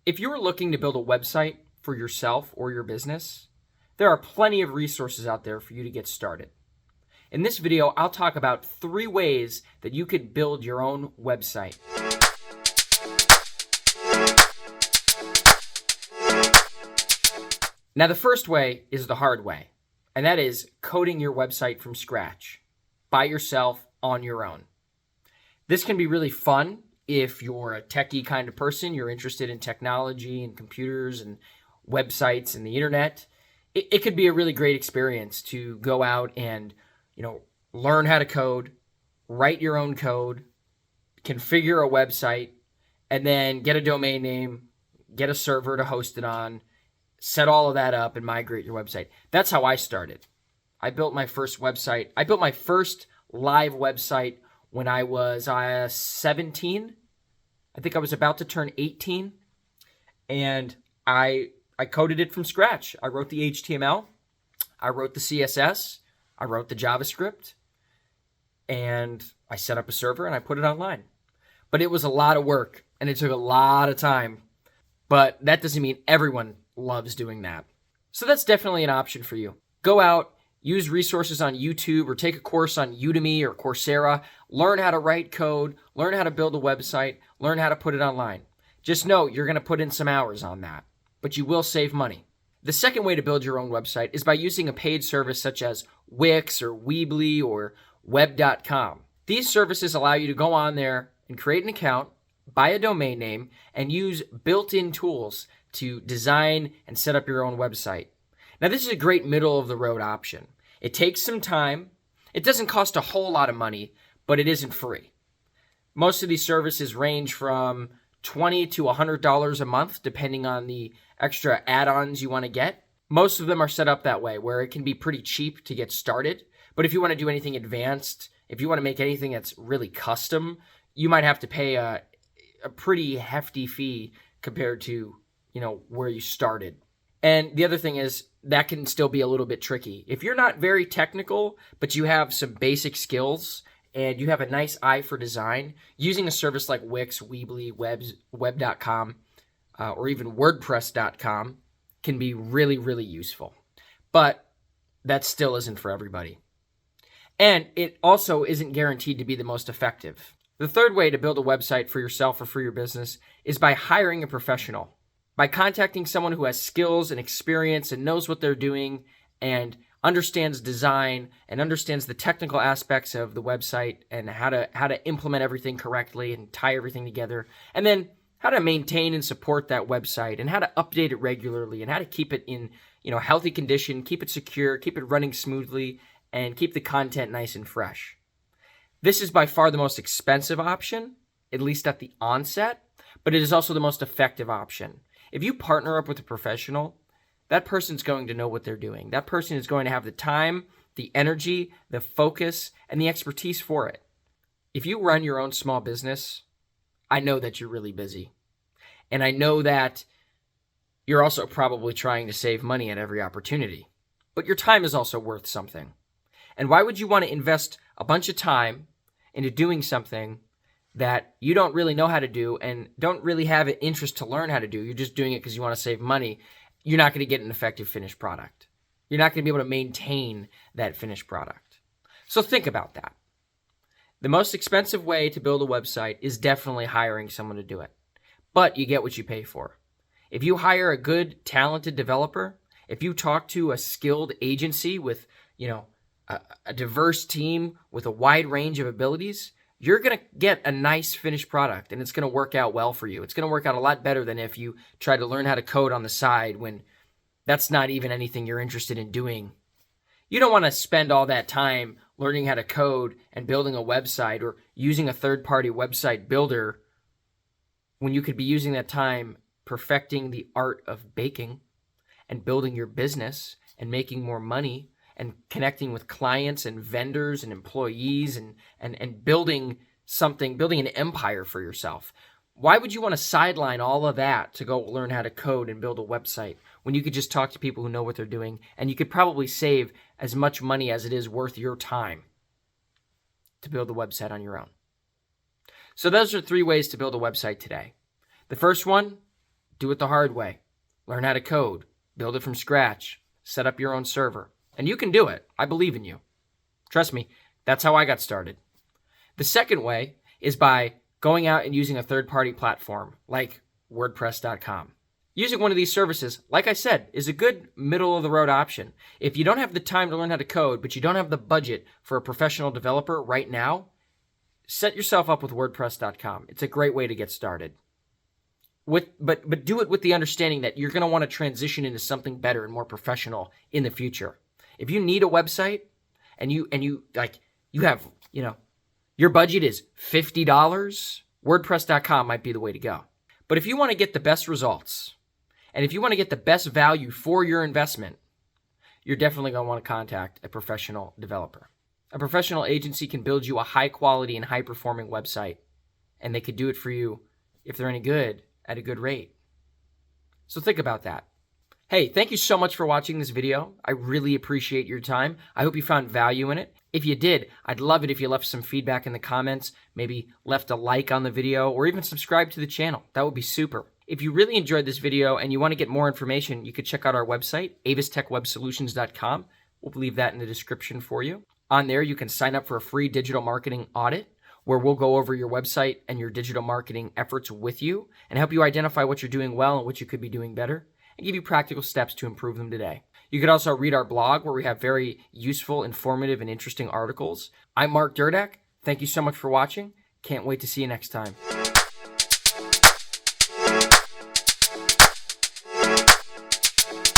If you're looking to build a website for yourself or your business, there are plenty of resources out there for you to get started. In this video, I'll talk about 3 ways that you could build your own website. Now, the first way is the hard way, and that is coding your website from scratch by yourself on your own. This can be really fun if you're a techie kind of person, you're interested in technology and computers and websites and the internet. It could be a really great experience to go out and, learn how to code, write your own code, configure a website, and then get a domain name, get a server to host it on, set all of that up and migrate your website. That's how I started. I built my first website. I built my first live website when I was 17. I think I was about to turn 18. And I coded it from scratch. I wrote the HTML. I wrote the CSS. I wrote the JavaScript. And I set up a server and I put it online. But it was a lot of work and it took a lot of time. But that doesn't mean everyone loves doing that. So that's definitely an option for you. Go out, use resources on YouTube or take a course on Udemy or Coursera. Learn how to write code, learn how to build a website, learn how to put it online. Just know you're going to put in some hours on that, but you will save money. The second way to build your own website is by using a paid service such as Wix or Weebly or Web.com. These services allow you to go on there and create an account, buy a domain name, and use built-in tools to design and set up your own website. Now, this is a great middle-of-the-road option. It takes some time. It doesn't cost a whole lot of money, but it isn't free. Most of these services range from $20 to $100 a month, depending on the extra add-ons you want to get. Most of them are set up that way, where it can be pretty cheap to get started. But if you want to do anything advanced, if you want to make anything that's really custom, you might have to pay a pretty hefty fee compared to, where you started. And the other thing is that can still be a little bit tricky. If you're not very technical, but you have some basic skills and you have a nice eye for design, using a service like Wix, Weebly, Web.com, or even WordPress.com can be really, really useful. But that still isn't for everybody. And it also isn't guaranteed to be the most effective. The third way to build a website for yourself or for your business is by hiring a professional. By contacting someone who has skills and experience and knows what they're doing and understands design and understands the technical aspects of the website and how to implement everything correctly and tie everything together, and then how to maintain and support that website and how to update it regularly and how to keep it in healthy condition, keep it secure, keep it running smoothly, and keep the content nice and fresh. This is by far the most expensive option, at least at the onset, but it is also the most effective option. If you partner up with a professional, that person's going to know what they're doing. That person is going to have the time, the energy, the focus, and the expertise for it. If you run your own small business, I know that you're really busy. And I know that you're also probably trying to save money at every opportunity. But your time is also worth something. And why would you want to invest a bunch of time into doing something that you don't really know how to do and don't really have an interest to learn how to do? You're just doing it because you want to save money. You're not going to get an effective finished product. You're not going to be able to maintain that finished product. So think about that. The most expensive way to build a website is definitely hiring someone to do it. But you get what you pay for. If you hire a good, talented developer, if you talk to a skilled agency with, a diverse team with a wide range of abilities, you're going to get a nice finished product and it's going to work out well for you. It's going to work out a lot better than if you try to learn how to code on the side when that's not even anything you're interested in doing. You don't want to spend all that time learning how to code and building a website or using a third-party website builder when you could be using that time perfecting the art of baking and building your business and making more money and connecting with clients and vendors and employees and building an empire for yourself. Why would you want to sideline all of that to go learn how to code and build a website when you could just talk to people who know what they're doing and you could probably save as much money as it is worth your time to build a website on your own? So those are 3 ways to build a website today. The first one, Do it the hard way. Learn how to code. Build it from scratch. Set up your own server. And you can do it. I believe in you. Trust me, that's how I got started. The second way is by going out and using a third-party platform like WordPress.com. Using one of these services, like I said, is a good middle-of-the-road option. If you don't have the time to learn how to code, but you don't have the budget for a professional developer right now, set yourself up with WordPress.com. It's a great way to get started. But do it with the understanding that you're going to want to transition into something better and more professional in the future. If you need a website and you have, your budget is $50, WordPress.com might be the way to go. But if you want to get the best results, and if you want to get the best value for your investment, you're definitely going to want to contact a professional developer. A professional agency can build you a high quality and high performing website, and they could do it for you, if they're any good, at a good rate. So think about that. Hey, thank you so much for watching this video. I really appreciate your time. I hope you found value in it. If you did, I'd love it if you left some feedback in the comments, maybe left a like on the video, or even subscribe to the channel. That would be super. If you really enjoyed this video and you want to get more information, you could check out our website, avistechwebsolutions.com. We'll leave that in the description for you. On there, you can sign up for a free digital marketing audit, where we'll go over your website and your digital marketing efforts with you and help you identify what you're doing well and what you could be doing better, and give you practical steps to improve them today. You could also read our blog, where we have very useful, informative, and interesting articles. I'm Mark Durdak. Thank you so much for watching. Can't wait to see you next time.